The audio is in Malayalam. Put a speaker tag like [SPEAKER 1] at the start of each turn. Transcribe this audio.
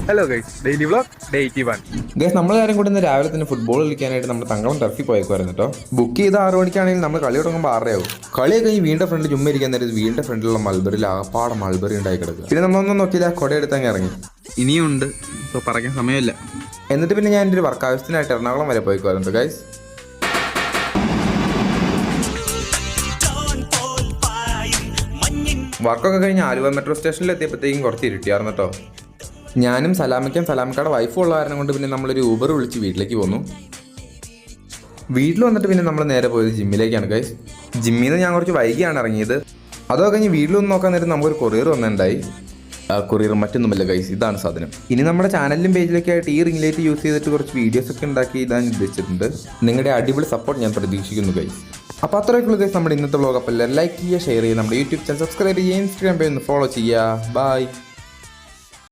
[SPEAKER 1] Hello guys, daily vlog day 81.
[SPEAKER 2] Guys നമ്മൾ കാര്യം കൂടി ഇന്ന് രാവിലെ തന്നെ ഫുട്ബോൾ കളിക്കാനായിട്ട് നമ്മൾ തങ്കളം ടർഫിൽ പോയേക്കുമായിരുന്നു കേട്ടോ. ബുക്ക് ചെയ്ത് 6 മണിക്കാണെങ്കിൽ നമ്മൾ കളി തുടങ്ങുമ്പോൾ 6 കളിയൊക്കെ കഴിഞ്ഞ് വീടിൻ്റെ ഫ്രണ്ട് ചുമ്മാ ഇരിക്കാൻ നേരം വീടിൻ്റെ ഫ്രണ്ടിലുള്ള മൾബറിൽ ആപ്പാടെ മൾബറി ഉണ്ടായി കിടക്കുക. പിന്നെ നമ്മളൊന്നും നോക്കിയില്ല, കൊട എടുത്തങ്ങ് ഇറങ്ങി.
[SPEAKER 1] ഇനിയുണ്ട്, ഇപ്പോൾ പറയാൻ സമയമില്ല.
[SPEAKER 2] എന്നിട്ട് പിന്നെ ഞാൻ എൻ്റെ ഒരു വർക്ക് ആവശ്യത്തിനായിട്ട് എറണാകുളം വരെ പോയേക്കുമായിരുന്നു ഗൈസ്. വർക്കൊക്കെ കഴിഞ്ഞ് ആലുവ മെട്രോ സ്റ്റേഷനിൽ എത്തിയപ്പോഴത്തേക്കും കുറച്ച് ഇരുട്ടിയായിരുന്നു കേട്ടോ. ഞാനും സലാമിക്കയുടെ വൈഫും ഉള്ള കാരണം കൊണ്ട് പിന്നെ നമ്മളൊരു ഊബർ വിളിച്ച് വീട്ടിലേക്ക് പോന്നു. വീട്ടിൽ വന്നിട്ട് പിന്നെ നമ്മൾ നേരെ പോയത് ജിമ്മിലേക്കാണ് ഗൈസ്. ജിമ്മിൽ നിന്ന് ഞാൻ കുറച്ച് വൈകിയാണ് ഇറങ്ങിയത്. അതൊക്കെ കഴിഞ്ഞ് വീട്ടിലൊന്ന് നോക്കാൻ നേരം നമുക്കൊരു കൊറിയർ വന്നിട്ടുണ്ടായി. ആ കൊറിയർ മറ്റൊന്നുമില്ല ഗൈസ്, ഇതാണ് സാധനം. ഇനി നമ്മുടെ ചാനലിലും പേജിലൊക്കെ ആയിട്ട് ഈ റിംഗ് ലൈറ്റ് യൂസ് ചെയ്തിട്ട് കുറച്ച് വീഡിയോസ് ഒക്കെ ഉണ്ടാക്കി ഇടാൻ ഉദ്ദേശിച്ചിട്ടുണ്ട്. നിങ്ങളുടെ അടിപൊളി സപ്പോർട്ട് ഞാൻ പ്രതീക്ഷിക്കുന്നു ഗൈസ്. അപ്പോൾ അത്രയൊക്കെയുള്ള ഗൈസ് നമ്മുടെ ഇന്നത്തെ വ്ളോഗ്. അപ്പോൾ എല്ലാവരും ലൈക്ക് ചെയ്യുക, ഷെയർ ചെയ്യുക, നമ്മുടെ യൂട്യൂബ് ചാനൽ സബ്സ്ക്രൈബ് ചെയ്യുക, ഇൻസ്റ്റാഗ്രാം പേജ് ഒന്ന് ഫോളോ ചെയ്യുക. ബൈ.